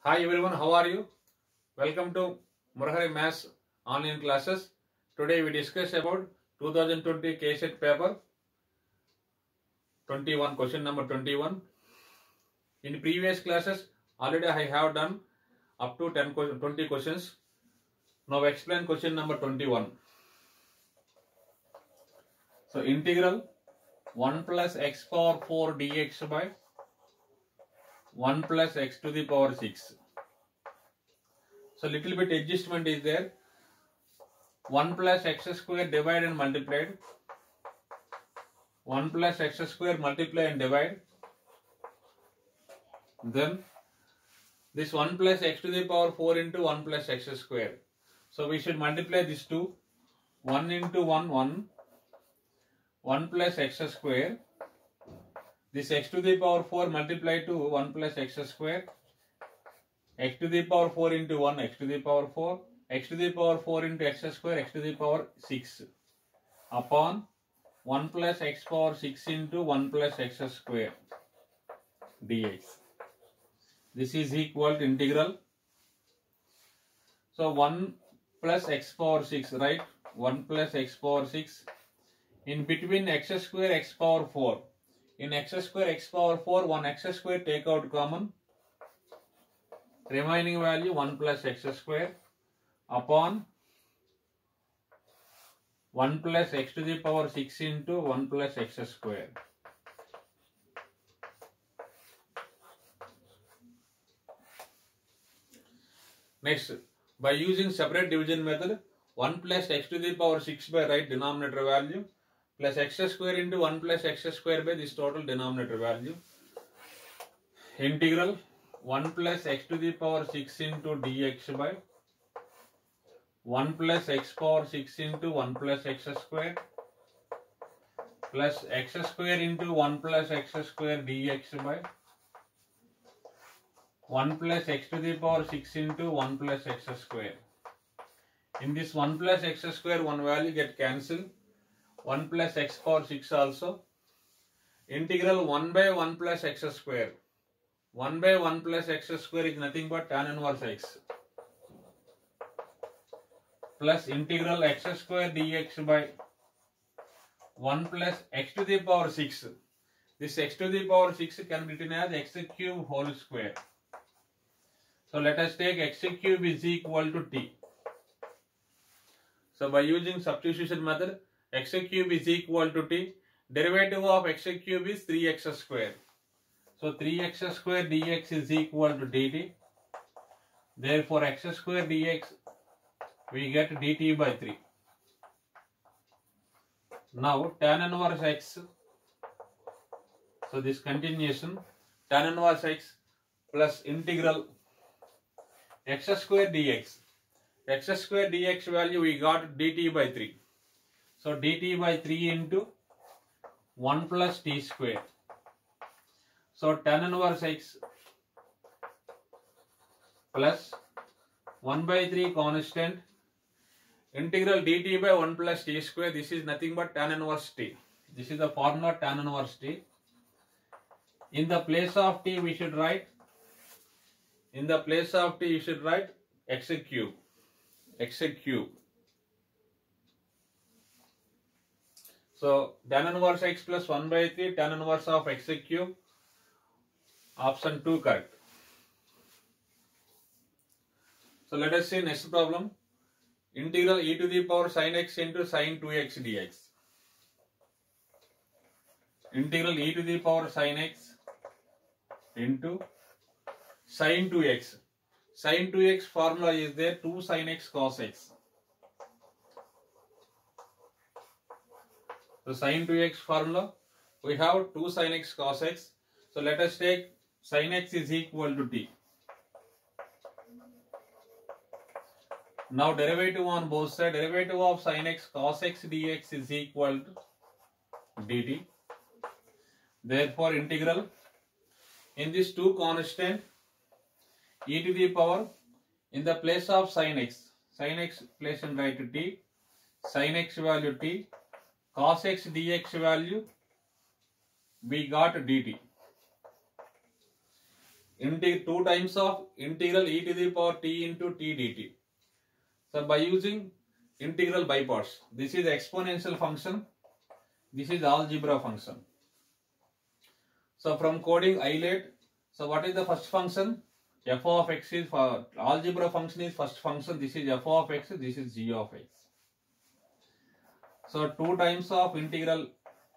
Hi everyone, how are you? Welcome to Murahari Maths online classes. Today we discuss about 2020 KSET paper 21, question number 21. In previous classes, already I have done up to 20 questions. Now explain question number 21. So integral 1 plus x power 4 dx by 1 plus x to the power 6. So little bit adjustment is there. 1 plus x square divide and multiplied. 1 plus x square multiply and divide. Then this 1 plus x to the power 4 into 1 plus x square. So we should multiply these two. 1 into 1, 1. 1 plus x square. This x to the power 4 multiply to 1 plus x square. X to the power 4 into 1, x to the power 4. X to the power 4 into x square, x to the power 6. Upon 1 plus x power 6 into 1 plus x square dx. This is equal to integral. So 1 plus x power 6, right? 1 plus x power 6. In between x square, x power 4. In x square, x power 4, 1 x square take out common. Remaining value 1 plus x square upon 1 plus x to the power 6 into 1 plus x square. Next, by using separate division method, 1 plus x to the power 6 by right denominator value plus x square into 1 plus x square by this total denominator value. Integral 1 plus x to the power 6 into dx by 1 plus x power 6 into 1 plus x square plus x square into 1 plus x square dx by 1 plus x to the power 6 into 1 plus x square. In this 1 plus x square, one value get cancelled. 1 plus x power 6 also. Integral 1 by 1 plus x square. 1 by 1 plus x square is nothing but tan inverse x. Plus integral x square dx by 1 plus x to the power 6. This x to the power 6 can be written as x cube whole square. So let us take x cube is equal to t. So by using substitution method, x cube is equal to t. Derivative of x cube is 3x square. So 3x square dx is equal to dt. Therefore x square dx we get dt by 3. Now tan inverse x. So this continuation tan inverse x plus integral x square dx. X square dx value we got dt by 3. So dt by 3 into 1 plus t square. So tan inverse x plus 1 by 3 constant integral dt by 1 plus t square. This is nothing but tan inverse t. This is the formula tan inverse t. In the place of t we should write, x cube. X cube. So tan inverse x plus 1 by 3 tan inverse of x cube. Option 2 correct. So let us see next problem. Integral e to the power sin x into sin 2x dx. Integral e to the power sin x into sin 2x. Sin 2x formula is there, 2 sin x cos x. So sin 2x formula, we have 2 sin x cos x. So let us take sin x is equal to t. Now derivative on both sides, derivative of sin x cos x dx is equal to dt. Therefore integral in this 2 constant e to the power in the place of sin x place and write to t, sin x value t, cos x dx value we got dt. 2 times of integral e to the power t into t dt. So by using integral by parts, this is exponential function, this is algebra function. So from coding ILATE, so what is the first function? F of x is for algebra function is first function, this is f of x, this is g of x. So 2 times of integral,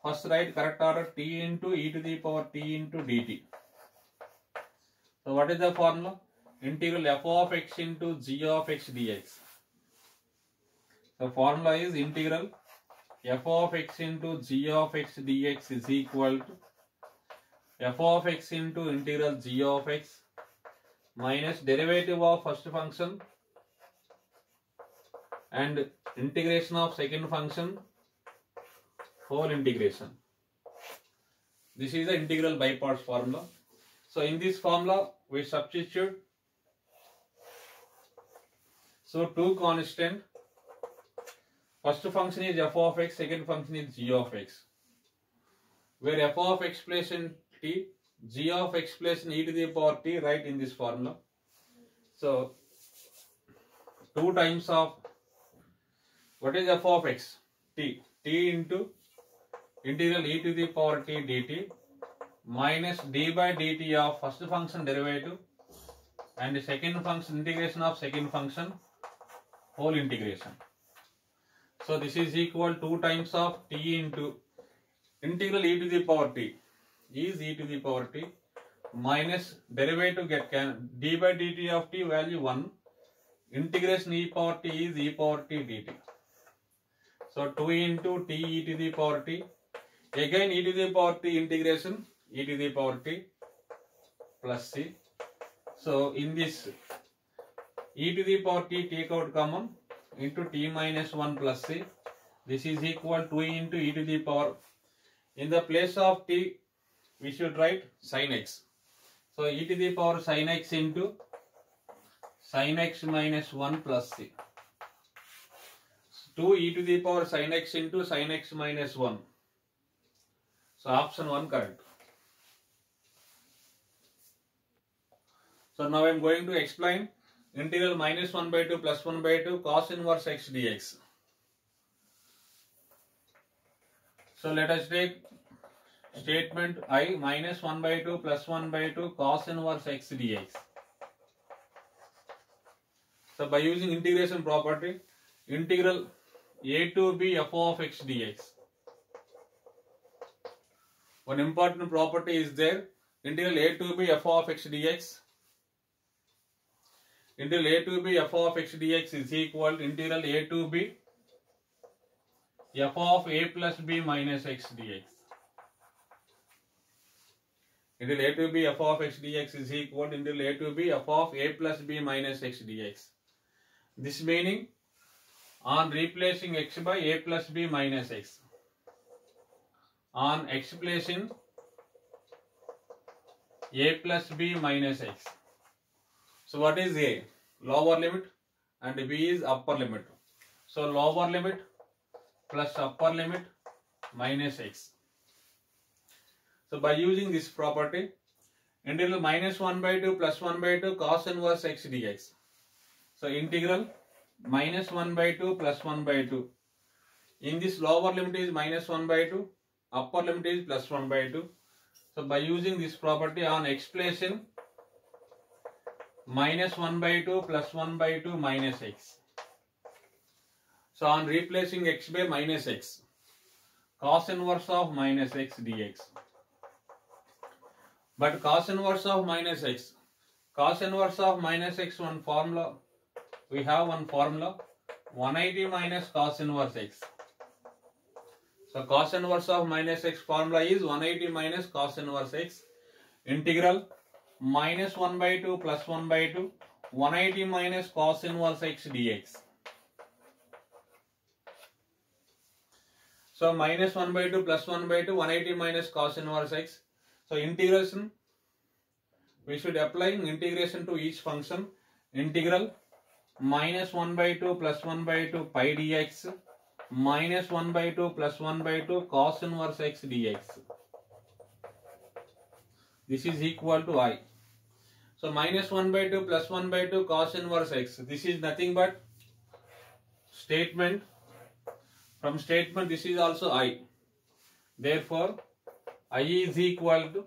first write correct order, t into e to the power t into dt. So what is the formula? Integral f of x into g of x dx. The formula is integral f of x into g of x dx is equal to f of x into integral g of x minus derivative of first function and integration of second function whole integration. This is the integral by parts formula. So in this formula we substitute two constant. First function is f of x, second function is g of x. Where f of x placed in t, g of x placed in e to the power t, write in this formula. So 2 times of, what is f of x? T into integral e to the power t dt minus d by dt of first function derivative and the second function integration of second function whole integration. So this is equal 2 times of t into integral e to the power t is e to the power t minus derivative get d by dt of t value 1, integration e power t is e power t dt. So 2 into t e to the power t, again e to the power t integration e to the power t plus c. So in this e to the power t take out common into t minus 1 plus c. This is equal to into e to the power. In the place of t, we should write sin x. So e to the power sin x into sin x minus 1 plus c. 2 e to the power sin x into sin x minus 1. So option 1 correct. So now I am going to explain integral minus 1 by 2 plus 1 by 2 cos inverse x dx. So let us take statement I minus 1 by 2 plus 1 by 2 cos inverse x dx. So by using integration property, integral a to b f of x dx. One important property is there, integral a to b f of x dx. Integral a to b f of x dx is equal to integral a to b f of a plus b minus x dx. Integral a to b f of x dx is equal to integral a to b f of a plus b minus x dx. This meaning on replacing x by a plus b minus x, on x placing a plus b minus x. So what is a? Lower limit and b is upper limit. So lower limit plus upper limit minus x. So by using this property, integral minus 1 by 2 plus 1 by 2 cos inverse x dx. So integral minus 1 by 2 plus 1 by 2. In this lower limit is minus 1 by 2, upper limit is plus 1 by 2. So by using this property on x placing minus 1 by 2 plus 1 by 2 minus x. So on replacing x by minus x, cos inverse of minus x dx. But cos inverse of minus x, one formula, we have one formula 180 minus cos inverse x. So cos inverse of minus x formula is 180 minus cos inverse x, integral minus 1 by 2 plus 1 by 2, 180 minus cos inverse x dx. So minus 1 by 2 plus 1 by 2, 180 minus cos inverse x. So integration, we should apply integration to each function. Integral minus 1 by 2 plus 1 by 2 pi dx minus 1 by 2 plus 1 by 2 cos inverse x dx. This is equal to I. So minus 1 by 2 plus 1 by 2 cos inverse x. This is nothing but statement. From statement this is also I. Therefore I is equal to,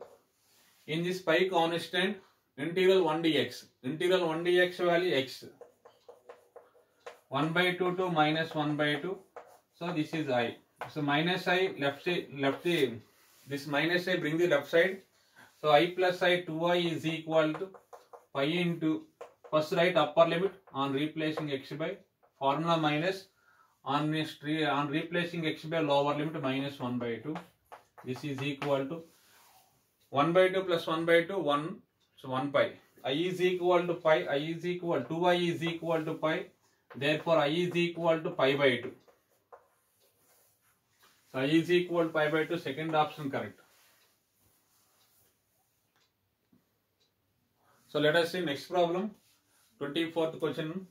in this pi constant, integral 1 dx. Integral 1 dx value x. 1 by 2 to minus 1 by 2. So this is I. So minus I this minus I bring the left side. So I plus I 2I is equal to pi into, first write upper limit on replacing x by formula minus on replacing x by lower limit minus 1 by 2. This is equal to 1 by 2 plus 1 by 2 1. So 1 pi. I is equal to pi. I is equal 2I is equal to pi. Therefore I is equal to pi by 2. So I is equal to pi by 2. Second option correct. So let us see next problem. 24th question.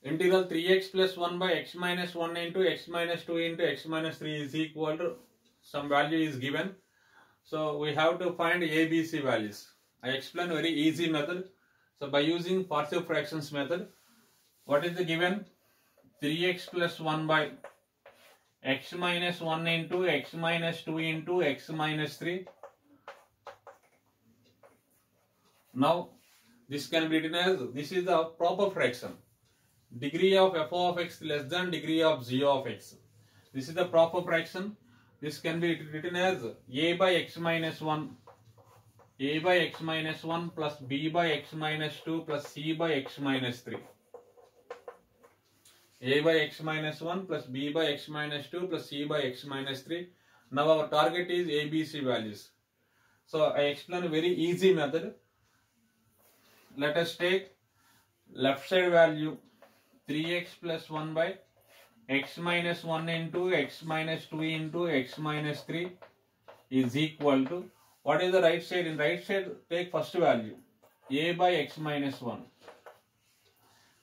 Integral 3x plus 1 by x minus 1 into x minus 2 into x minus 3 is equal to, some value is given. So we have to find A, B, C values. I explain very easy method. So by using partial fractions method, what is the given? 3x plus 1 by x minus 1 into x minus 2 into x minus 3. Now this can be written as, this is the proper fraction. Degree of f of x less than degree of g of x. This is the proper fraction. This can be written as a by x minus 1. A by x minus 1 plus b by x minus 2 plus c by x minus 3. A by x minus 1 plus b by x minus 2 plus c by x minus 3. Now our target is A, B, C values. So I explain a very easy method. Let us take left side value 3x plus 1 by x minus 1 into x minus 2 into x minus 3 is equal to, what is the right side? In right side take first value a by x minus 1.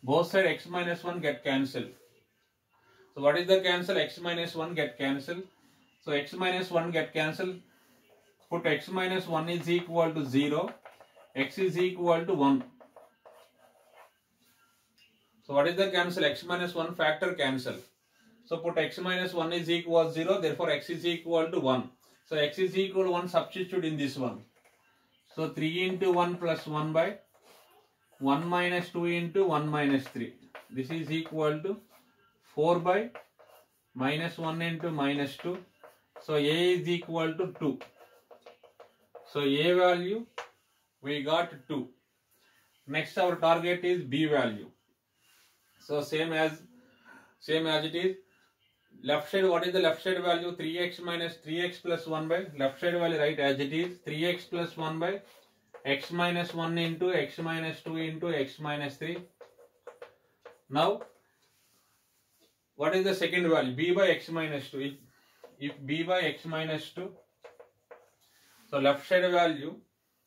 Both side x minus 1 get cancelled. So what is the cancel? X minus 1 get cancelled. So x minus 1 get cancelled. Put x minus 1 is equal to 0. X is equal to 1. So what is the cancel? X minus 1 factor cancel. So put x minus 1 is equal to 0. Therefore x is equal to 1. So x is equal to 1, substitute in this one. So 3 into 1 plus 1 by 1 minus 2 into 1 minus 3. This is equal to 4 by minus 1 into minus 2. So a is equal to 2. So a value we got 2. Next our target is b value. So same as it is. Left side, what is the left side value? 3x minus 3x plus 1 by, left side value right as it is, 3x plus 1 by x minus 1 into x minus 2 into x minus 3. Now what is the second value? B by x minus 2. If b by x minus 2, so left side value,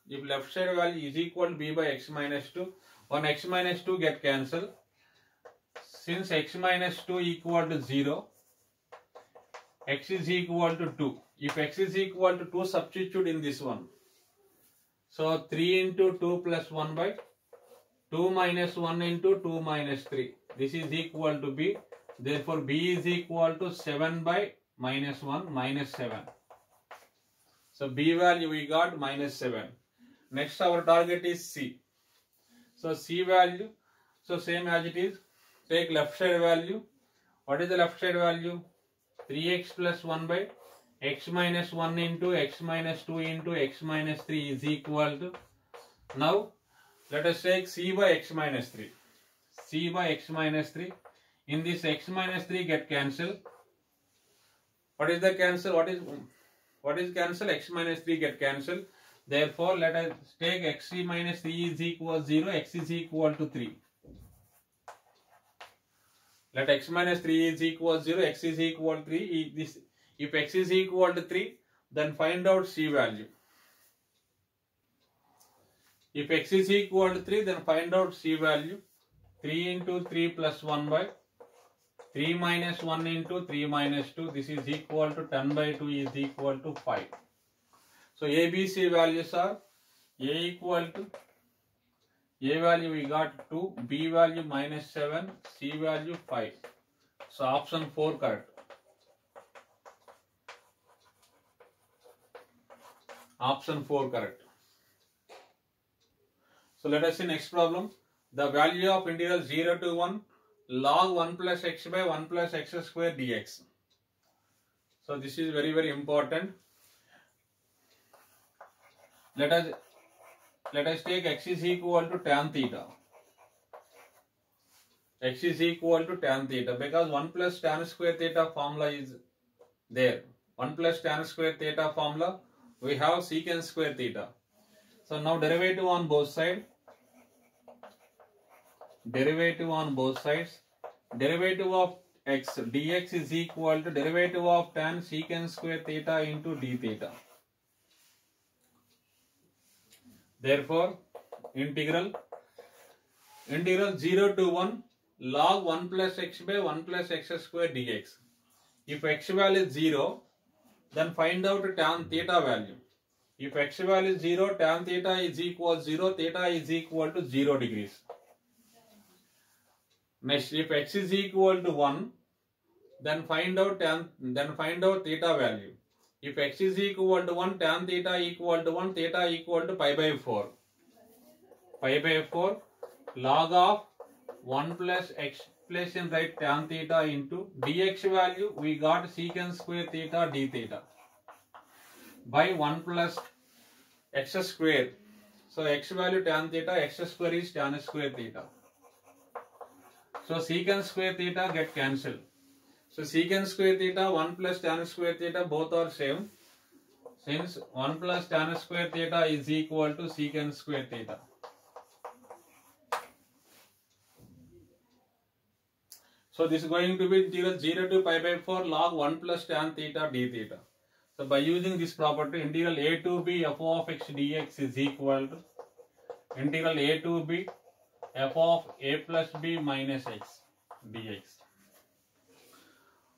if left side value is equal to b by x minus 2, one x minus 2 get cancelled. Since x minus 2 equal to 0, x is equal to 2. If x is equal to 2, substitute in this one. So 3 into 2 plus 1 by 2 minus 1 into 2 minus 3. This is equal to b. Therefore b is equal to 7 by minus 1 minus 7. So b value we got minus 7. Next our target is c. So c value, so same as it is. Take left side value. What is the left side value? 3x plus 1 by x minus 1 into x minus 2 into x minus 3 is equal to, now let us take c by x minus 3. C by x minus 3. In this x minus 3 get cancelled. What is the cancel? What is cancel? X minus 3 get cancelled. Therefore let us take x minus 3 is equal to 0. X is equal to 3. Let x minus 3 is equal to 0, x is equal to 3. If x is equal to 3, then find out c value. If x is equal to 3, then find out c value. 3 into 3 plus 1 by 3 minus 1 into 3 minus 2. This is equal to 10 by 2 is equal to 5. So A, B, C values are A equal to A value we got 2, B value -7, C value 5. So option 4 correct. Option 4 correct. So let us see next problem. The value of integral 0 to 1 log 1 plus x by 1 plus x square dx. So this is very, very important. Let us take x is equal to tan theta. X is equal to tan theta because 1 plus tan square theta formula is there. 1 plus tan square theta formula, we have secant square theta. So now derivative on both sides. Derivative on both sides. Derivative of x dx is equal to derivative of tan secant square theta into d theta. Therefore, integral 0 to 1 log 1 plus x by 1 plus x square dx. If x value is 0, then find out tan theta value. If x value is 0, tan theta is equal to 0, theta is equal to 0 degrees. Next, if x is equal to 1, then find out theta value. If x is equal to 1, tan theta equal to 1, theta equal to pi by 4. Pi by 4 log of 1 plus x place in right tan theta into dx value we got secant square theta d theta by 1 plus x square. So x value tan theta, x square is tan square theta. So secant square theta get cancelled. So secant square theta 1 plus tan square theta both are same. Since 1 plus tan square theta is equal to secant square theta. So this is going to be integral 0 to pi by 4 log 1 plus tan theta d theta. So by using this property, integral a to b f of x dx is equal to integral a to b f of a plus b minus x dx.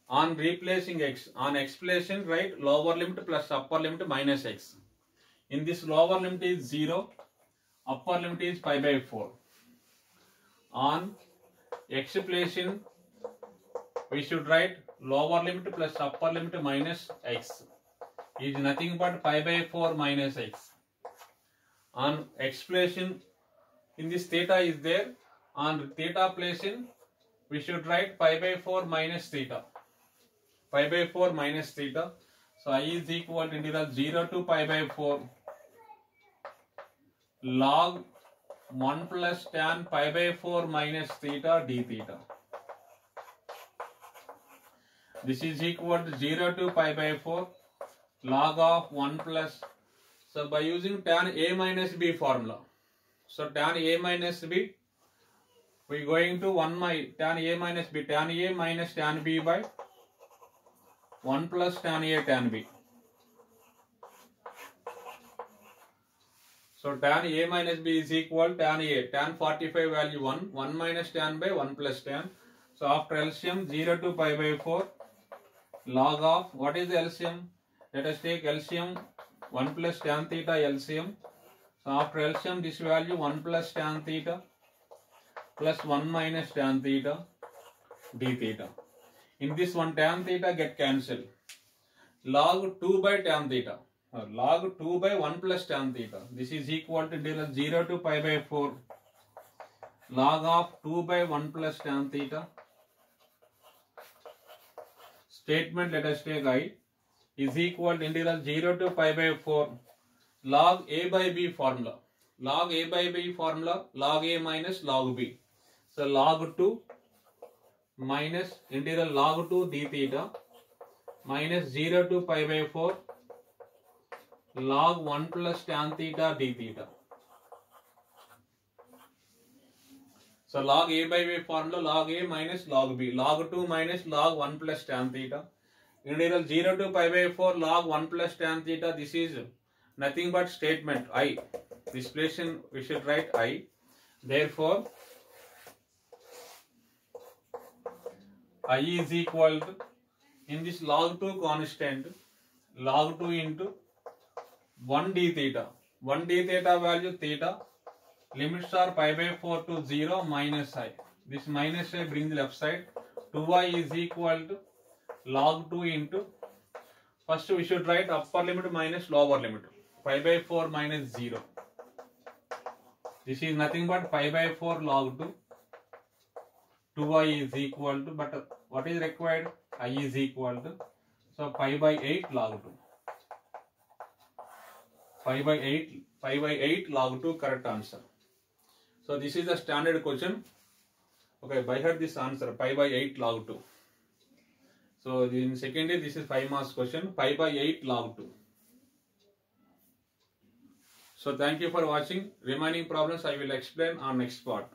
On replacing x, on x placing, right, lower limit plus upper limit minus x. In this lower limit is 0, upper limit is pi by 4. On x placing, we should write lower limit plus upper limit minus x is nothing but pi by 4 minus x. On x placing, in this theta is there. On theta placing, we should write pi by 4 minus theta. Pi by 4 minus theta. So I is equal to integral 0 to pi by 4 log 1 plus tan pi by 4 minus theta d theta. This is equal to 0 to pi by 4 log of 1 plus. So by using tan a minus b formula. So tan a minus b, we are going to tan a minus b, tan a minus tan b by 1 plus tan a tan b. So tan a minus b is equal tan a, tan 45 value 1, 1 minus tan by 1 plus tan. So after LCM 0 to pi by 4 log of, what is the LCM? Let us take LCM 1 plus tan theta LCM. So after LCM this value 1 plus tan theta plus 1 minus tan theta d theta. In this one tan theta get cancelled. Log 2 by tan theta. Log 2 by 1 plus tan theta. This is equal to 0 to pi by 4 log of 2 by 1 plus tan theta. Statement let us take I is equal to integral 0 to pi by 4 log a by b formula. Log a by b formula, log a minus log b. So log 2 minus integral log 2 d theta minus 0 to pi by 4 log 1 plus tan theta d theta. So log a by b formula, log a minus log b, log 2 minus log 1 plus tan theta. Integral 0 to pi by 4 log 1 plus tan theta, this is nothing but statement I. This place we should write I. Therefore, I is equal to, in this log 2 constant, log 2 into 1 d theta. 1 d theta value theta limits are pi by 4 to 0 minus I. This minus I bring the left side. 2I is equal to log 2 into, first we should write upper limit minus lower limit. Pi by 4 minus 0. This is nothing but pi by 4 log 2. 2I is equal to, but what is required? I is equal to, so pi by 8 log 2. Pi by 8 log 2 correct answer. So this is the standard question. Okay, by heart this answer, pi by 8 log 2. So in second day, this is 5 marks question, pi by 8 log 2. So thank you for watching. Remaining problems I will explain on next part.